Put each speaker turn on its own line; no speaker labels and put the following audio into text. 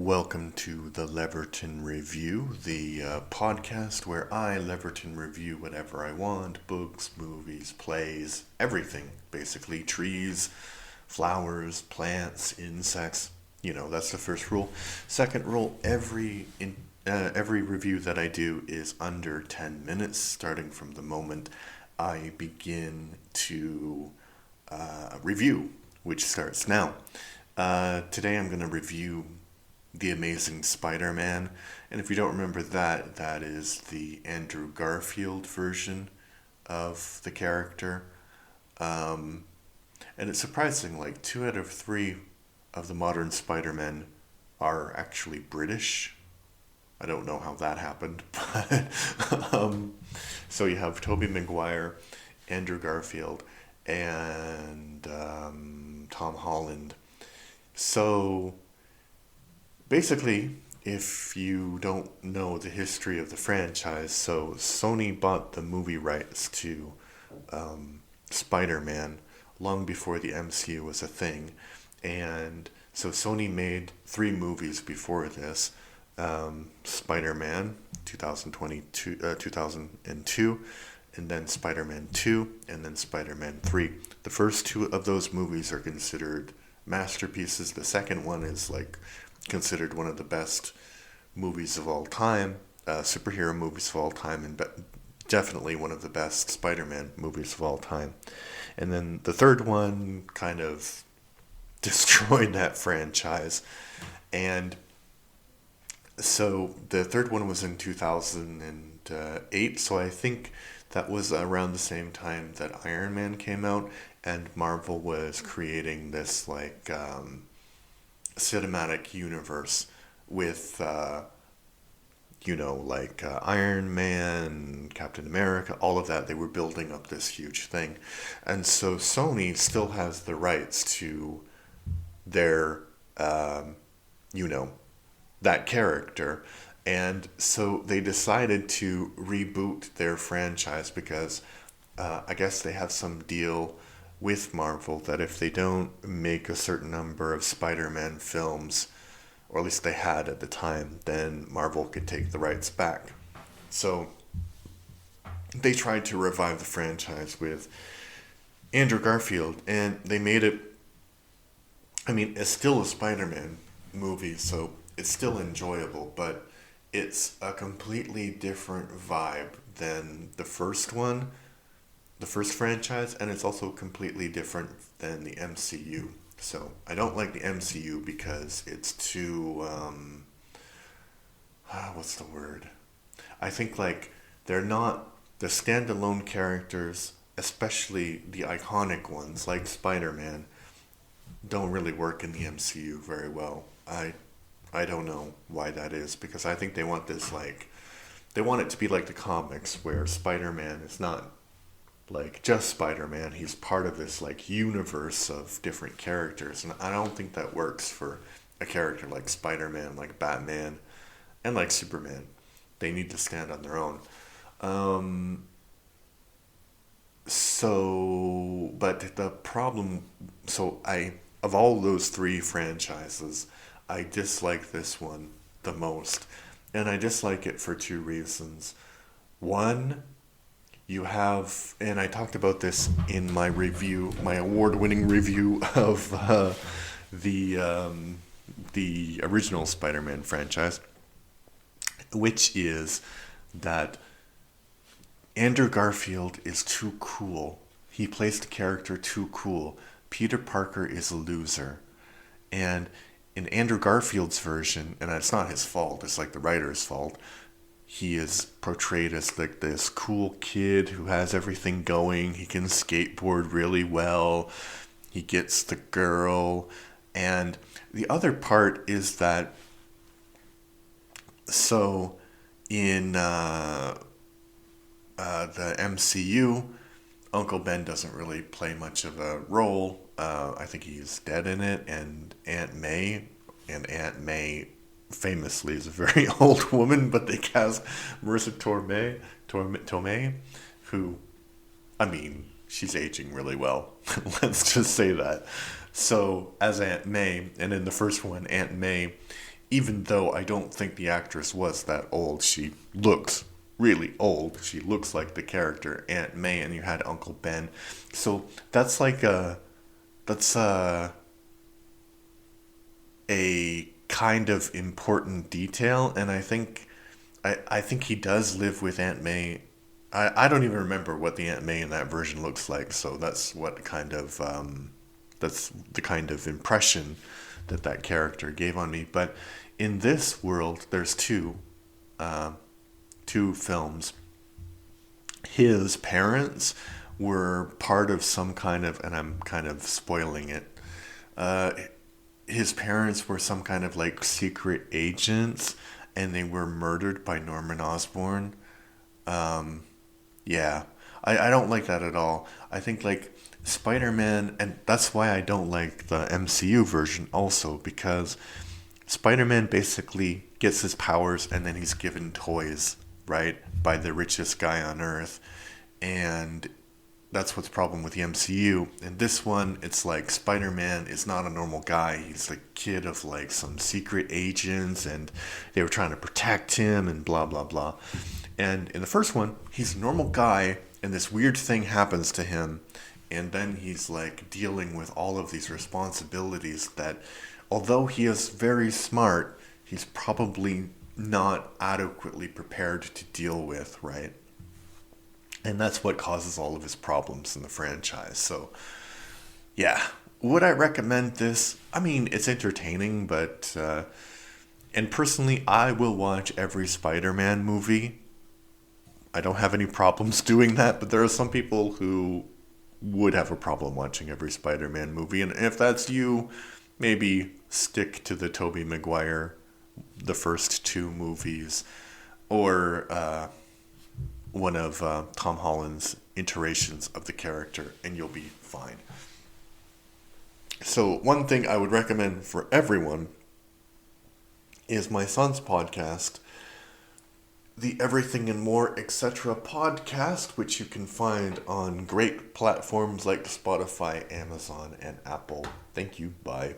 Welcome to the Leverton Review, the podcast where I, Leverton, review whatever I want: books, movies, plays, everything, basically. Trees, flowers, plants, insects. That's the first rule. Second rule, every review that I do is under 10 minutes, starting from the moment I begin to review, which starts now. Today I'm going to review The Amazing Spider-Man, and if you don't remember that is the Andrew Garfield version of the character. And it's surprising, like 2 out of 3 of the modern Spider-Men are actually British. I don't know how that happened, but so you have Tobey Maguire, Andrew Garfield, and Tom Holland. So basically, if you don't know the history of the franchise, so Sony bought the movie rights to Spider-Man long before the MCU was a thing. And so Sony made 3 movies before this. Spider-Man 2002, and then Spider-Man 2, and then Spider-Man 3. The first 2 of those movies are considered masterpieces. The second one is considered one of the best movies of all time, superhero movies of all time, and definitely one of the best Spider-Man movies of all time. And then the third one kind of destroyed that franchise. And so the third one was in 2008, so I think that was around the same time that Iron Man came out, and Marvel was creating this cinematic universe with Iron Man, Captain America, all of that. They were building up this huge thing. And so Sony still has the rights to their that character. And so they decided to reboot their franchise because I guess they have some deal with Marvel that if they don't make a certain number of Spider-Man films, or at least they had at the time, then Marvel could take the rights back. So they tried to revive the franchise with Andrew Garfield, and they made it, it's still a Spider-Man movie, so it's still enjoyable, but it's a completely different vibe than the first one, the first franchise, and it's also completely different than the MCU. So I don't like the MCU because it's too, what's the word? I think they're not, the standalone characters, especially the iconic ones like Spider-Man, don't really work in the MCU very well. I don't know why that is, because I think they want this they want it to be like the comics where Spider-Man is not just Spider-Man. He's part of this universe of different characters, and I don't think that works for a character like Spider-Man, like Batman, and like Superman. They need to stand on their own. But the problem, of all those 3 franchises, I dislike this one the most. And I dislike it for 2 reasons. One, you have, and I talked about this in my review, my award-winning review of the original Spider-Man franchise, which is that Andrew Garfield is too cool. He plays the character too cool. Peter Parker is a loser. And in Andrew Garfield's version, and it's not his fault, it's the writer's fault, he is portrayed as this cool kid who has everything going. He can skateboard really well. He gets the girl. And the other part is that, so in the MCU, Uncle Ben doesn't really play much of a role. I think he's dead in it, and Aunt May famously is a very old woman, but they cast Marissa Tomei, who, she's aging really well. Let's just say that. So as Aunt May, and in the first one, Aunt May even though I don't think the actress was that old, she looks really old. She looks like the character Aunt May, and you had Uncle Ben. So that's like that's a kind of important detail, and I think he does live with Aunt May. I don't even remember what the Aunt May in that version looks like, so that's the kind of impression that that character gave on me. But in this world, there's two films. His parents were part of some kind of, and I'm kind of spoiling it. Uh, his parents were some kind of like secret agents, and they were murdered by Norman Osborn. Yeah, I don't like that at all. I think like Spider-Man, and that's why I don't like the MCU version also, because Spider-Man basically gets his powers and then he's given toys, right, by the richest guy on earth. And that's what's problem with the MCU. In this one, it's like Spider-Man is not a normal guy. He's a kid of like some secret agents, and they were trying to protect him and blah blah blah. And in the first one, he's a normal guy, and this weird thing happens to him, and then he's like dealing with all of these responsibilities that, although he is very smart, he's probably not adequately prepared to deal with, right? And that's what causes all of his problems in the franchise. So, yeah. Would I recommend this? I mean, it's entertaining, but. And personally, I will watch every Spider Man movie. I don't have any problems doing that, but there are some people who would have a problem watching every Spider Man movie. And if that's you, maybe stick to the Tobey Maguire, the first two movies, or one of Tom Holland's iterations of the character, and you'll be fine. So, one thing I would recommend for everyone is my son's podcast, the Everything and More Etc. podcast, which you can find on great platforms like Spotify, Amazon, and Apple. Thank you. Bye.